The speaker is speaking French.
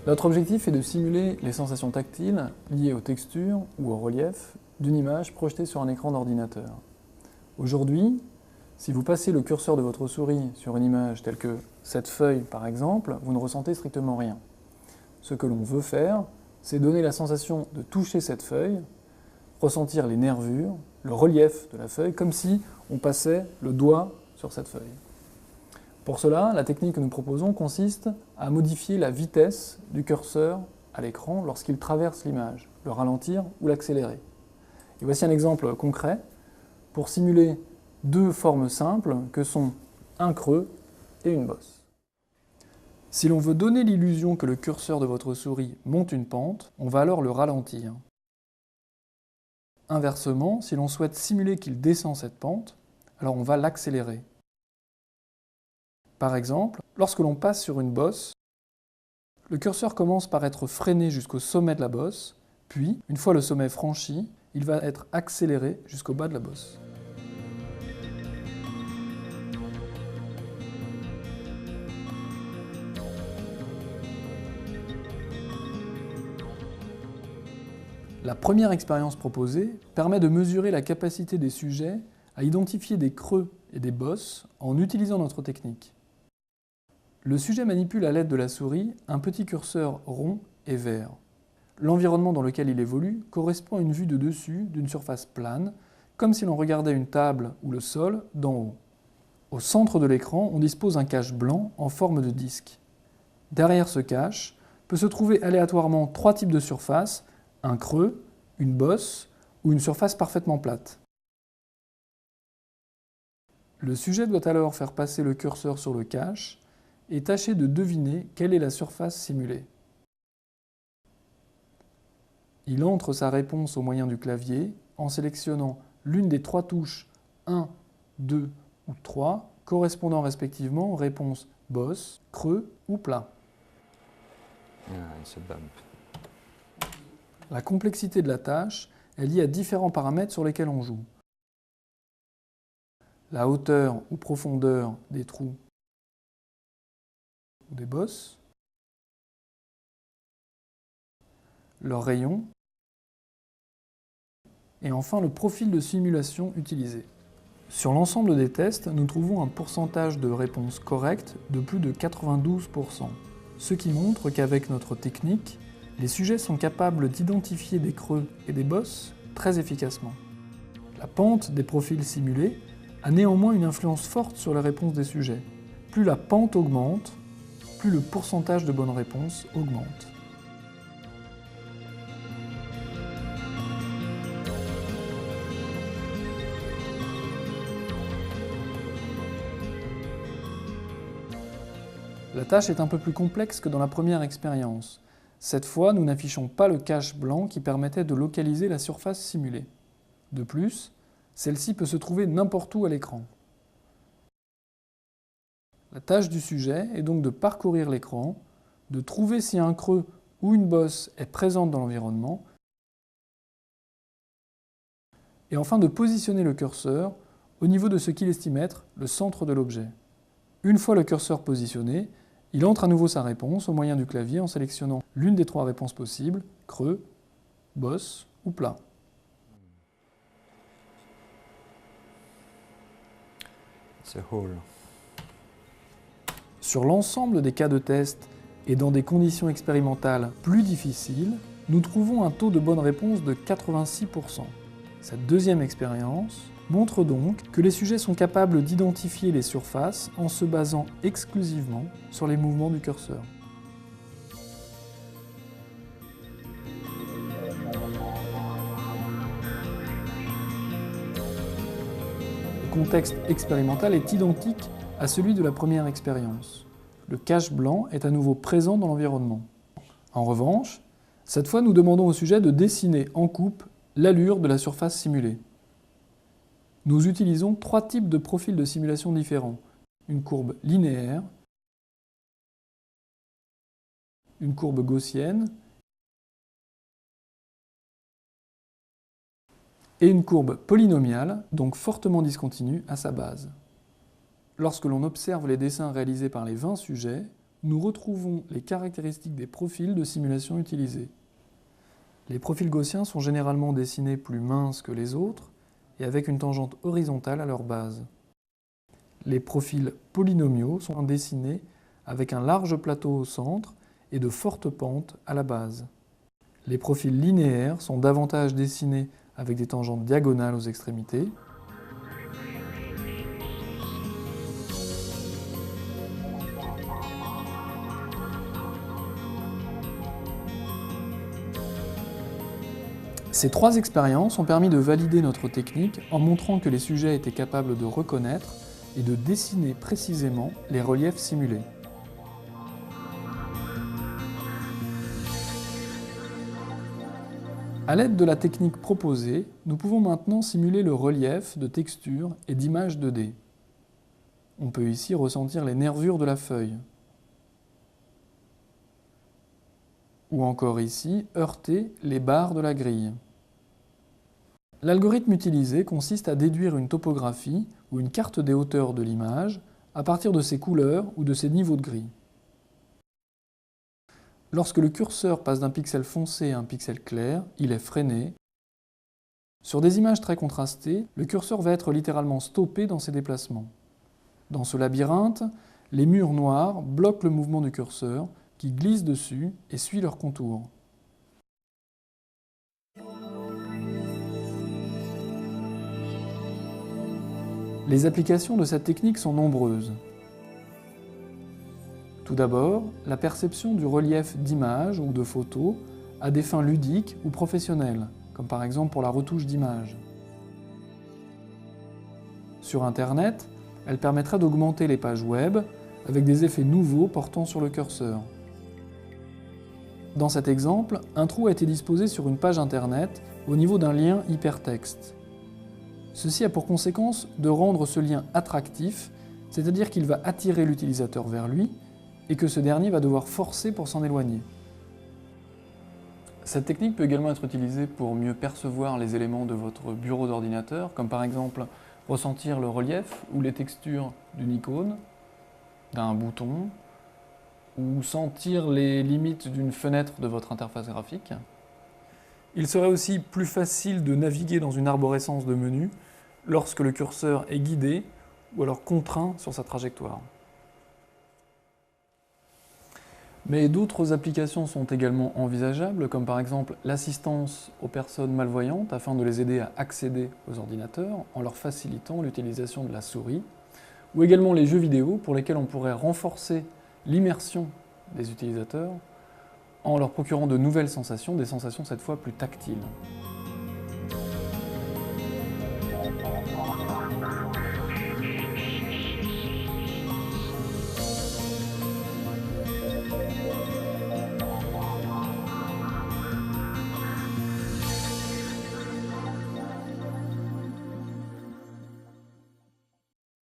Notre objectif est de simuler les sensations tactiles liées aux textures ou au relief d'une image projetée sur un écran d'ordinateur. Aujourd'hui, si vous passez le curseur de votre souris sur une image telle que cette feuille par exemple, vous ne ressentez strictement rien. Ce que l'on veut faire, c'est donner la sensation de toucher cette feuille, ressentir les nervures, le relief de la feuille, comme si on passait le doigt sur cette feuille. Pour cela, la technique que nous proposons consiste à modifier la vitesse du curseur à l'écran lorsqu'il traverse l'image, le ralentir ou l'accélérer. Et voici un exemple concret pour simuler deux formes simples que sont un creux et une bosse. Si l'on veut donner l'illusion que le curseur de votre souris monte une pente, on va alors le ralentir. Inversement, si l'on souhaite simuler qu'il descend cette pente, alors on va l'accélérer. Par exemple, lorsque l'on passe sur une bosse, le curseur commence par être freiné jusqu'au sommet de la bosse, puis, une fois le sommet franchi, il va être accéléré jusqu'au bas de la bosse. La première expérience proposée permet de mesurer la capacité des sujets à identifier des creux et des bosses en utilisant notre technique. Le sujet manipule à l'aide de la souris un petit curseur rond et vert. L'environnement dans lequel il évolue correspond à une vue de dessus d'une surface plane, comme si l'on regardait une table ou le sol d'en haut. Au centre de l'écran, on dispose d'un cache blanc en forme de disque. Derrière ce cache peut se trouver aléatoirement trois types de surfaces, un creux, une bosse ou une surface parfaitement plate. Le sujet doit alors faire passer le curseur sur le cache et tâcher de deviner quelle est la surface simulée. Il entre sa réponse au moyen du clavier en sélectionnant l'une des trois touches 1, 2 ou 3, correspondant respectivement aux réponses bosse, creux ou plat. La complexité de la tâche est liée à différents paramètres sur lesquels on joue. La hauteur ou profondeur des trous ou des bosses, leur rayon, et enfin le profil de simulation utilisé. Sur l'ensemble des tests, nous trouvons un pourcentage de réponses correctes de plus de 92%, ce qui montre qu'avec notre technique, les sujets sont capables d'identifier des creux et des bosses très efficacement. La pente des profils simulés a néanmoins une influence forte sur les réponses des sujets. Plus la pente augmente, plus le pourcentage de bonnes réponses augmente. La tâche est un peu plus complexe que dans la première expérience. Cette fois, nous n'affichons pas le cache blanc qui permettait de localiser la surface simulée. De plus, celle-ci peut se trouver n'importe où à l'écran. La tâche du sujet est donc de parcourir l'écran, de trouver si un creux ou une bosse est présente dans l'environnement, et enfin de positionner le curseur au niveau de ce qu'il estime être le centre de l'objet. Une fois le curseur positionné, il entre à nouveau sa réponse au moyen du clavier en sélectionnant l'une des trois réponses possibles, creux, bosse ou plat. Sur l'ensemble des cas de test et dans des conditions expérimentales plus difficiles, nous trouvons un taux de bonne réponse de 86%. Cette deuxième expérience montre donc que les sujets sont capables d'identifier les surfaces en se basant exclusivement sur les mouvements du curseur. Le contexte expérimental est identique à celui de la première expérience. Le cache blanc est à nouveau présent dans l'environnement. En revanche, cette fois nous demandons au sujet de dessiner en coupe l'allure de la surface simulée. Nous utilisons trois types de profils de simulation différents. Une courbe linéaire, une courbe gaussienne et une courbe polynomiale, donc fortement discontinue à sa base. Lorsque l'on observe les dessins réalisés par les 20 sujets, nous retrouvons les caractéristiques des profils de simulation utilisés. Les profils gaussiens sont généralement dessinés plus minces que les autres et avec une tangente horizontale à leur base. Les profils polynomiaux sont dessinés avec un large plateau au centre et de fortes pentes à la base. Les profils linéaires sont davantage dessinés avec des tangentes diagonales aux extrémités. Ces trois expériences ont permis de valider notre technique en montrant que les sujets étaient capables de reconnaître et de dessiner précisément les reliefs simulés. À l'aide de la technique proposée, nous pouvons maintenant simuler le relief de textures et d'images 2D. On peut ici ressentir les nervures de la feuille. Ou encore ici, heurter les barres de la grille. L'algorithme utilisé consiste à déduire une topographie ou une carte des hauteurs de l'image à partir de ses couleurs ou de ses niveaux de gris. Lorsque le curseur passe d'un pixel foncé à un pixel clair, il est freiné. Sur des images très contrastées, le curseur va être littéralement stoppé dans ses déplacements. Dans ce labyrinthe, les murs noirs bloquent le mouvement du curseur qui glisse dessus et suit leurs contours. Les applications de cette technique sont nombreuses. Tout d'abord, la perception du relief d'images ou de photos à des fins ludiques ou professionnelles, comme par exemple pour la retouche d'images. Sur Internet, elle permettrait d'augmenter les pages web avec des effets nouveaux portant sur le curseur. Dans cet exemple, un trou a été disposé sur une page Internet au niveau d'un lien hypertexte. Ceci a pour conséquence de rendre ce lien attractif, c'est-à-dire qu'il va attirer l'utilisateur vers lui et que ce dernier va devoir forcer pour s'en éloigner. Cette technique peut également être utilisée pour mieux percevoir les éléments de votre bureau d'ordinateur, comme par exemple ressentir le relief ou les textures d'une icône, d'un bouton, ou sentir les limites d'une fenêtre de votre interface graphique. Il serait aussi plus facile de naviguer dans une arborescence de menus lorsque le curseur est guidé ou alors contraint sur sa trajectoire. Mais d'autres applications sont également envisageables, comme par exemple l'assistance aux personnes malvoyantes afin de les aider à accéder aux ordinateurs en leur facilitant l'utilisation de la souris, ou également les jeux vidéo pour lesquels on pourrait renforcer l'immersion des utilisateurs en leur procurant de nouvelles sensations, des sensations cette fois plus tactiles.